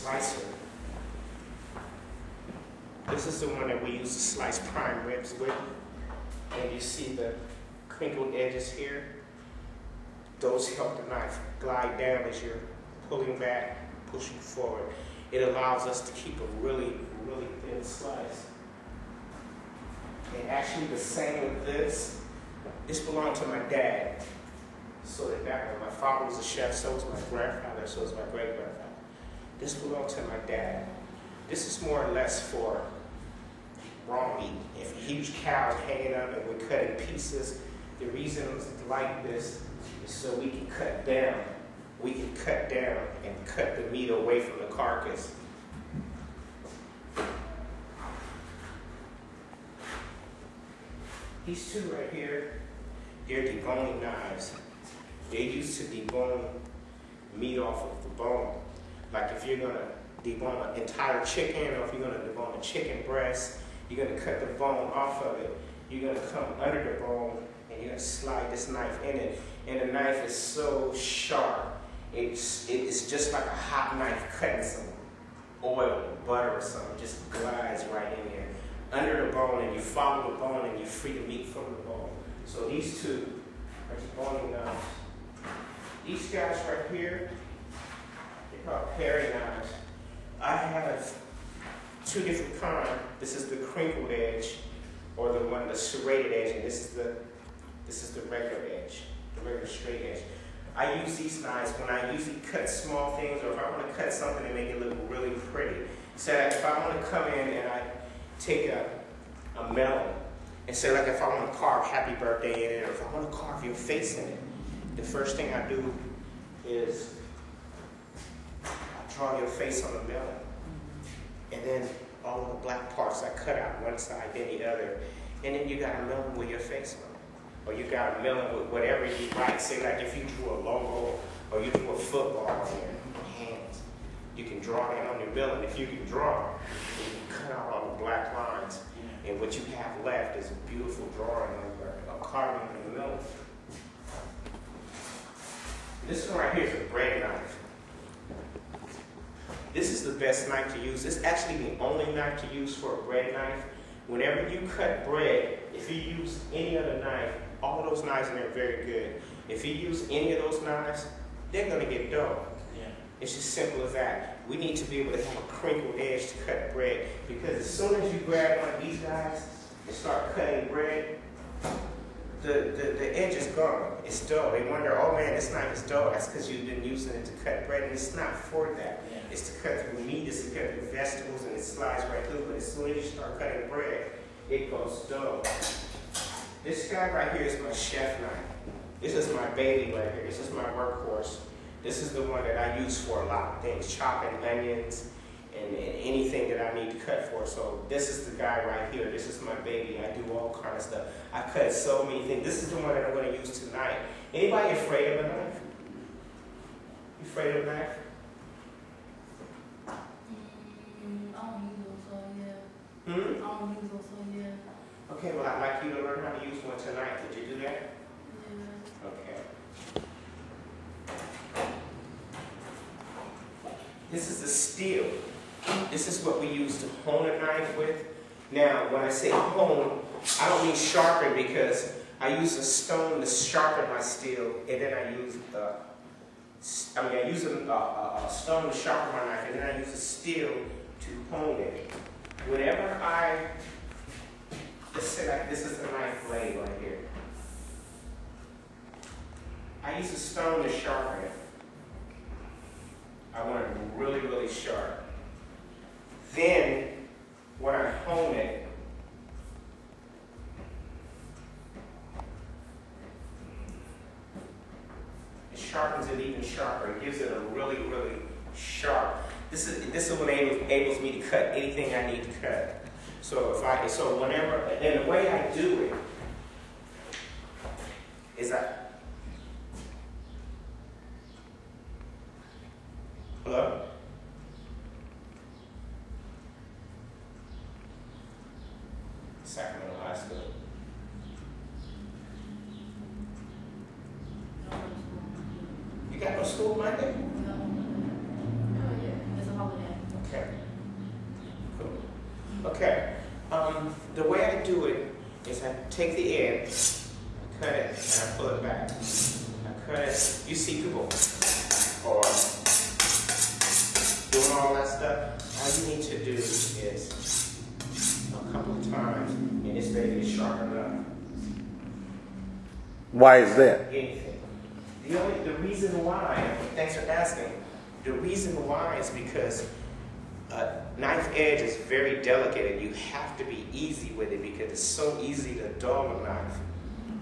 slicer. This is the one that we use to slice prime ribs with. And you see the crinkled edges here? Those help the knife glide down as you're pulling back, pushing forward. It allows us to keep a really, really thin slice. And actually the same with this. This belonged to my dad. So that back when my father was a chef, so was my grandfather, so was my great-grandfather. This belonged to my dad. This is more or less for raw meat. If huge cows hanging up and we're cutting pieces, the reason it's like this is so we can cut down. We can cut down and cut the meat away from the carcass. These two right here, they're deboning knives. They're used to debone meat off of the bone. Like if you're gonna debone an entire chicken, or if you're gonna debone a chicken breast, you're gonna cut the bone off of it. You're gonna come under the bone and you're gonna slide this knife in it. And the knife is so sharp. It's just like a hot knife cutting some oil or butter or something. Just glides right in there. Under the bone, and you follow the bone and you free the meat from the bone. So these two are deboning knives. These guys right here, they're called paring knives. I have two different kinds. This is the crinkled edge, or the one, the serrated edge, and this is the regular edge, the regular straight edge. I use these knives when I usually cut small things, or if I want to cut something and make it look really pretty. So if I want to come in and I take a melon, and say like if I want to carve happy birthday in it, or if I want to carve your face in it, the first thing I do is I draw your face on the melon. And then all of the black parts I cut out one side, then the other. And then you got a melon with your face on it. Or you got a melon with whatever you like. Say like if you drew a logo, or you drew a football on your hands, you can draw that on your melon. If you can draw, you can cut out all the black lines. And what you have left is a beautiful drawing of a carving of the melon. This one right here is a bread knife. This is the best knife to use. This is actually the only knife to use for a bread knife. Whenever you cut bread, if you use any other knife, all of those knives in there are very good. If you use any of those knives, they're going to get dull. Yeah. It's just simple as that. We need to be able to have a crinkled edge to cut bread, because as soon as you grab one of these guys and start cutting bread, the edge is gone. It's dull. They wonder, oh man, this knife is dull. That's because you've been using it to cut bread, and it's not for that. Yeah. It's to cut through meat, it's to cut through vegetables, and it slides right through. But as soon as you start cutting bread, it goes dull. This guy right here is my chef knife. This is my baby right here. This is my workhorse. This is the one that I use for a lot of things, chopping onions and anything that I need to cut for. So this is the guy right here. This is my baby. I do all kind of stuff. I cut so many things. This is the one that I'm going to use tonight. Anybody afraid of a knife? You afraid of a knife? I don't use them, so yeah. Hmm? I don't use them, so yeah. Okay, well I'd like you to learn how to use one tonight. Could you do that? Yeah. Okay. This is the steel. This is what we use to hone a knife with. Now, when I say hone, I don't mean sharpen, because I use a stone to sharpen my steel, and then I use a stone to sharpen my knife, and then I use a steel to hone it. Whenever let's say like this is a knife blade right here. I use a stone to sharpen it. I want it really, really sharp. Then, when I hone it, it sharpens it even sharper. It gives it a really, really sharp. This is what enables me to cut anything I need to cut. So whenever, and the way I do it is hello? Sacramento High School. You got no school Monday? No. Oh yeah, it's a holiday. Okay. The way I do it is I take the end, I cut it, and I pull it back. I cut it. You see people or doing all that stuff. All you need to do is a couple of times, and this baby is sharp enough. Why is that? Anything. The reason why, thanks for asking, the reason why is because knife edge is very delicate and you have to be easy with it because it's so easy to dull a knife.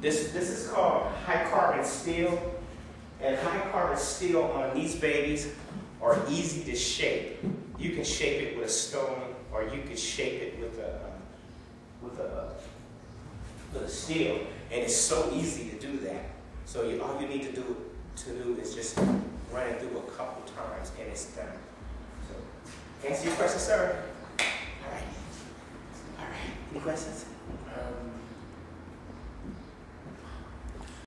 This is called high carbon steel, and high carbon steel on these babies are easy to shape. You can shape it with a stone, or you can shape it with a steel, and it's so easy to do that. So all you need to do is just run it through a couple times, and it's done. So, answer your question, sir? All right. Any questions?